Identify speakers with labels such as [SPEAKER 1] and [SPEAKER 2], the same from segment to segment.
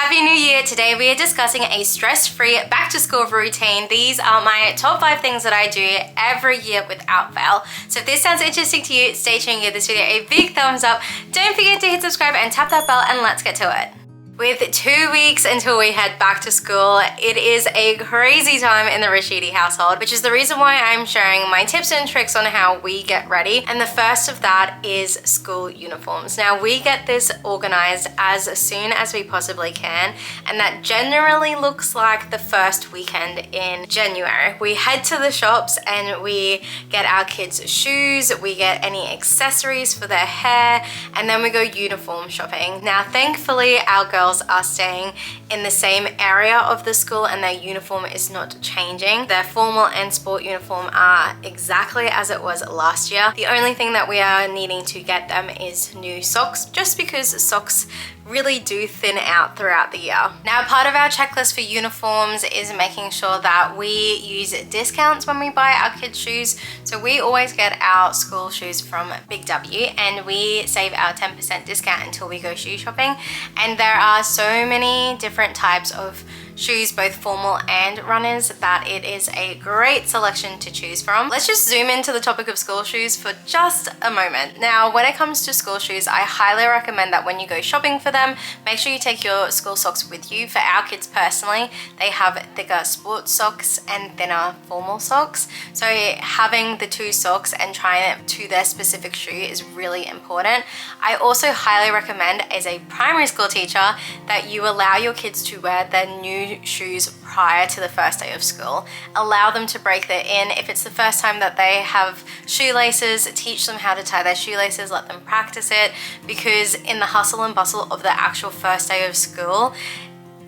[SPEAKER 1] Happy New Year! Today we are discussing a stress-free back-to-school routine. These are my top 5 things that I do every year without fail. So if this sounds interesting to you, stay tuned, give this video a big thumbs up. Don't forget to hit subscribe and tap that bell, and let's get to it. With 2 weeks until we head back to school, it is a crazy time in the Rashidy household, which is the reason why I'm sharing my tips and tricks on how we get ready. And the first of that is school uniforms. Now, we get this organized as soon as we possibly can, and that generally looks like the first weekend in January. We head to the shops and we get our kids' shoes, we get any accessories for their hair, and then we go uniform shopping. Now, thankfully, our girls are staying in the same area of the school and their uniform is not changing. Their formal and sport uniform are exactly as it was last year. The only thing that we are needing to get them is new socks, just because socks really do thin out throughout the year. Now, part of our checklist for uniforms is making sure that we use discounts when we buy our kids' shoes. So we always get our school shoes from Big W and we save our 10% discount until we go shoe shopping. And there are so many different types of shoes, both formal and runners, that it is a great selection to choose from. Let's just zoom into the topic of school shoes for just a moment. Now, when it comes to school shoes, I highly recommend that when you go shopping for them, make sure you take your school socks with you. For our kids personally, they have thicker sports socks and thinner formal socks. So having the two socks and trying it to their specific shoe is really important. I also highly recommend, as a primary school teacher, that you allow your kids to wear their new shoes prior to the first day of school. Allow them to break their in. If it's the first time that they have shoelaces, teach them how to tie their shoelaces, let them practice it, because in the hustle and bustle of the actual first day of school,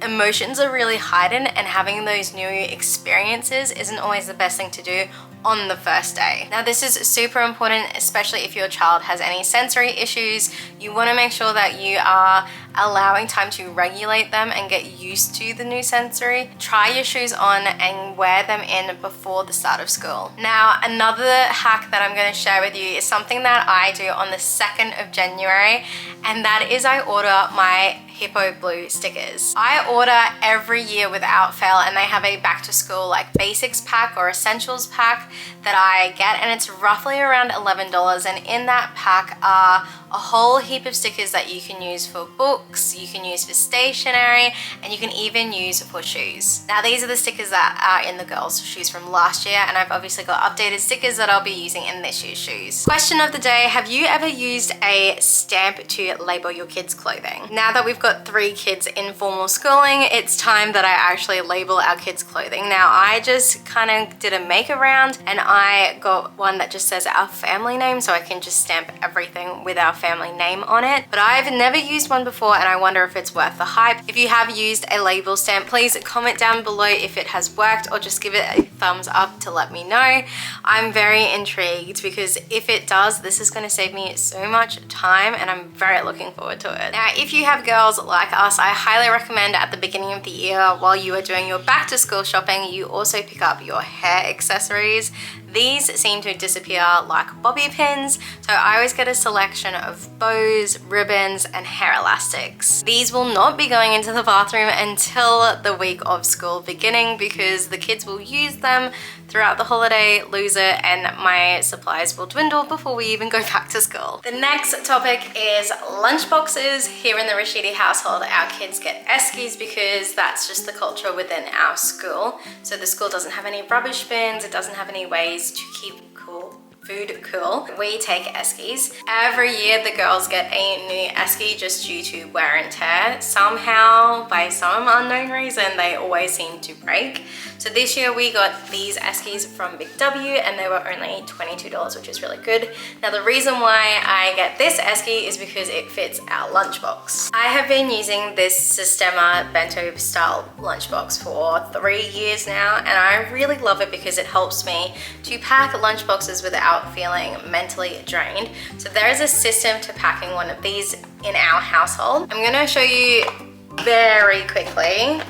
[SPEAKER 1] emotions are really heightened, and having those new experiences isn't always the best thing to do on the first day. Now, this is super important, especially if your child has any sensory issues. You want to make sure that you are allowing time to regulate them and get used to the new sensory. Try your shoes on and wear them in before the start of school. Now, another hack that I'm going to share with you is something that I do on the 2nd of January, and that is I order my Hippo Blue stickers. I order every year without fail, and they have a back to school like basics pack or essentials pack that I get, and it's roughly around $11, and in that pack are a whole heap of stickers that you can use for books, you can use for stationery, and you can even use for shoes. Now, these are the stickers that are in the girls' shoes from last year, and I've obviously got updated stickers that I'll be using in this year's shoes. Question of the day: have you ever used a stamp to label your kids' clothing? Now that we've got 3 kids in formal schooling, it's time that I actually label our kids' clothing. Now, I just kind of did a make around and I got one that just says our family name, so I can just stamp everything with our family name on it. But I've never used one before, and I wonder if it's worth the hype. If you have used a label stamp, please comment down below if it has worked, or just give it a thumbs up to let me know. I'm very intrigued, because if it does, this is going to save me so much time, and I'm very looking forward to it. Now, if you have girls like us, I highly recommend at the beginning of the year, while you are doing your back to school shopping, you also pick up your hair accessories. These seem to disappear like bobby pins, so I always get a selection of bows, ribbons, and hair elastics. These will not be going into the bathroom until the week of school beginning, because the kids will use them throughout the holiday, lose it, and my supplies will dwindle before we even go back to school. The next topic is lunch boxes. Here in the Rashidy household, our kids get eskies because that's just the culture within our school. So the school doesn't have any rubbish bins, it doesn't have any ways to keep food cool. We take eskies. Every year the girls get a new esky just due to wear and tear. Somehow, by some unknown reason, they always seem to break. So this year we got these eskies from Big W, and they were only $22, which is really good. Now, the reason why I get this esky is because it fits our lunchbox. I have been using this Sistema bento style lunchbox for 3 years now, and I really love it because it helps me to pack lunchboxes without feeling mentally drained. So there is a system to packing one of these in our household. I'm going to show you very quickly,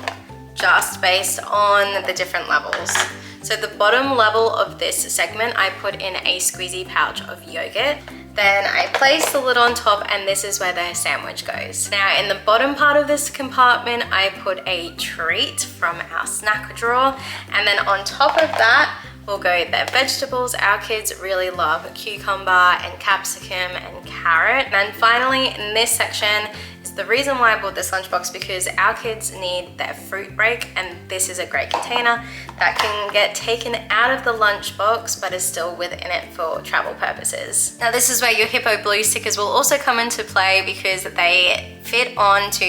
[SPEAKER 1] just based on the different levels. So the bottom level of this segment, I put in a squeezy pouch of yogurt. Then I place the lid on top, and this is where their sandwich goes. Now in the bottom part of this compartment, I put a treat from our snack drawer, and then on top of that will go their vegetables. Our kids really love cucumber and capsicum and carrot. And then finally in this section is the reason why I bought this lunchbox, because our kids need their fruit break, and this is a great container that can get taken out of the lunchbox but is still within it for travel purposes. Now this is where your Hippo Blue stickers will also come into play, because they fit onto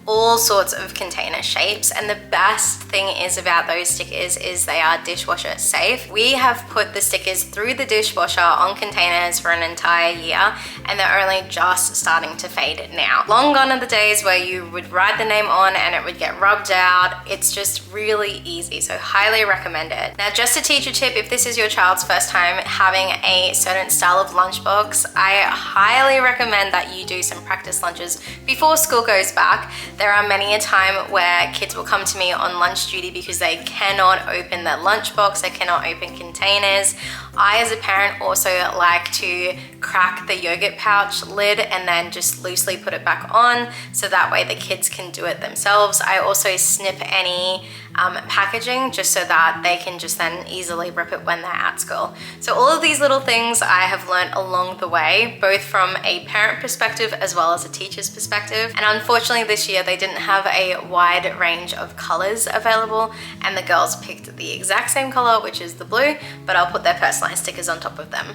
[SPEAKER 1] all sorts of container shapes, and the best thing is about those stickers is they are dishwasher safe. We have put the stickers through the dishwasher on containers for an entire year, and they're only just starting to fade now. Long gone are the days where you would write the name on and it would get rubbed out. It's just really easy, so highly recommend it. Now just a teacher tip, if this is your child's first time having a certain style of lunchbox, I highly recommend that you do some practice lunches before school goes back. There are many a time where kids will come to me on lunch duty because they cannot open their lunchbox, they cannot open containers. I as a parent also like to crack the yogurt pouch lid and then just loosely put it back on, so that way the kids can do it themselves. I also snip any packaging just so that they can just then easily rip it when they're at school. So all of these little things I have learned along the way, both from a parent perspective as well as a teacher's perspective. And unfortunately this year they didn't have a wide range of colors available, and the girls picked the exact same color, which is the blue, but I'll put their personalized stickers on top of them.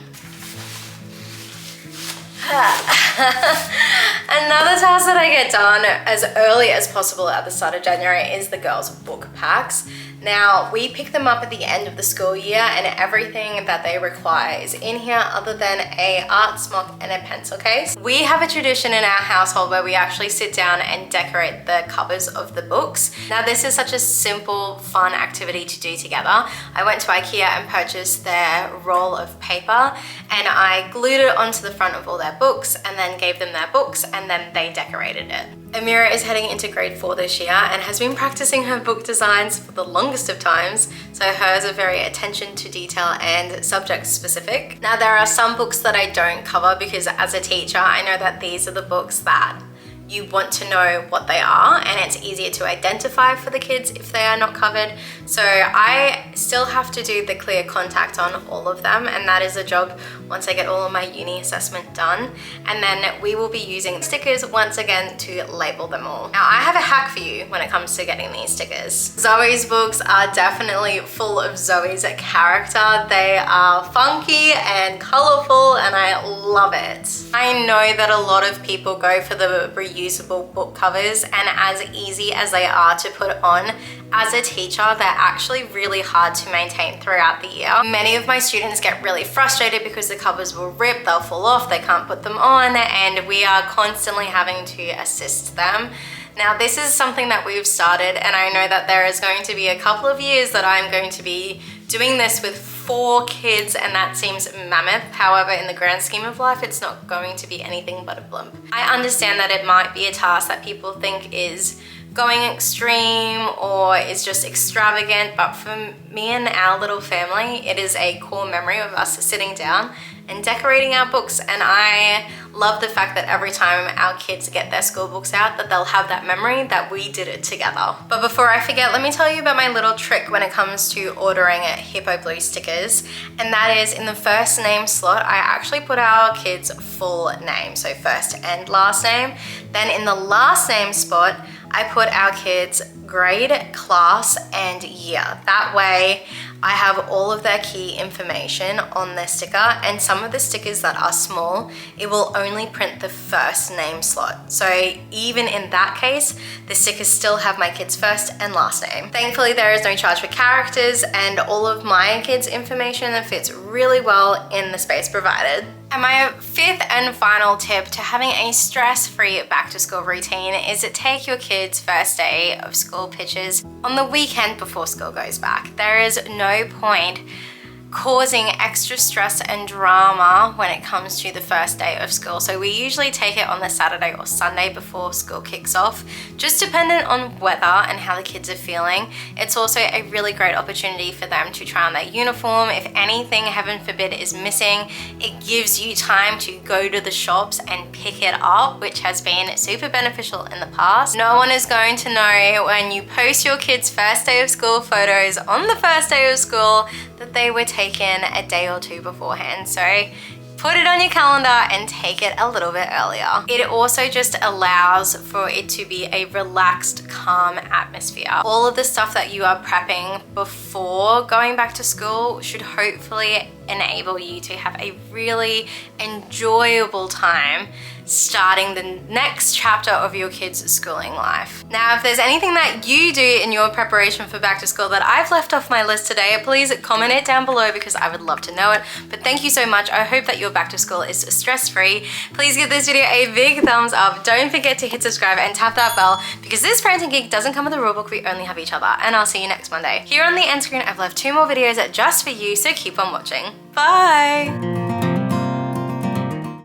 [SPEAKER 1] Another task that I get done as early as possible at the start of January is the girls' book packs. Now, we pick them up at the end of the school year, and everything that they require is in here other than a art smock and a pencil case. We have a tradition in our household where we actually sit down and decorate the covers of the books. Now, this is such a simple, fun activity to do together. I went to IKEA and purchased their roll of paper, and I glued it onto the front of all their books and then gave them their books, and then they decorated it. Amira is heading into grade 4 this year and has been practicing her book designs for the longest of times, so hers are very attention to detail and subject specific. Now there are some books that I don't cover because as a teacher I know that these are the books that you want to know what they are, and it's easier to identify for the kids if they are not covered. So I still have to do the clear contact on all of them, and that is a job once I get all of my uni assessment done. And then we will be using stickers once again to label them all. Now I have a hack for you when it comes to getting these stickers. Zoe's books are definitely full of Zoe's character. They are funky and colorful and I love it. I know that a lot of people go for the reusable book covers, and as easy as they are to put on, as a teacher, they're actually really hard to maintain throughout the year. Many of my students get really frustrated because the covers will rip, they'll fall off, they can't put them on, and we are constantly having to assist them. Now this is something that we've started, and I know that there is going to be a couple of years that I'm going to be doing this with 4 kids, and that seems mammoth. However, in the grand scheme of life, it's not going to be anything but a blimp. I understand that it might be a task that people think is going extreme or is just extravagant, but for me and our little family, it is a core memory of us sitting down and decorating our books. And I love the fact that every time our kids get their school books out, that they'll have that memory that we did it together. But before I forget, let me tell you about my little trick when it comes to ordering Hippo Blue stickers. And that is, in the first name slot, I actually put our kids' full name, so first and last name. Then in the last name spot, I put our kids' grade, class, and year. That way, I have all of their key information on their sticker, and some of the stickers that are small, it will only print the first name slot. So even in that case, the stickers still have my kids' first and last name. Thankfully, there is no charge for characters, and all of my kids' information fits really well in the space provided. And my 5th and final tip to having a stress-free back-to-school routine is to take your kids' first day of school pictures on the weekend before school goes back. There is no point causing extra stress and drama when it comes to the first day of school. So we usually take it on the Saturday or Sunday before school kicks off, just dependent on weather and how the kids are feeling. It's also a really great opportunity for them to try on their uniform. If anything, heaven forbid, is missing, it gives you time to go to the shops and pick it up, which has been super beneficial in the past. No one is going to know when you post your kids' first day of school photos on the first day of school that they were taken a day or two beforehand. So put it on your calendar and take it a little bit earlier. It also just allows for it to be a relaxed, calm atmosphere. All of the stuff that you are prepping before going back to school should hopefully enable you to have a really enjoyable time starting the next chapter of your kids' schooling life. Now, if there's anything that you do in your preparation for back to school that I've left off my list today, please comment it down below because I would love to know it. But thank you so much. I hope that your back to school is stress-free. Please give this video a big thumbs up. Don't forget to hit subscribe and tap that bell because this parenting gig doesn't come with a rulebook. We only have each other. And I'll see you next Monday. Here on the end screen, I've left 2 more videos just for you, so keep on watching. Bye!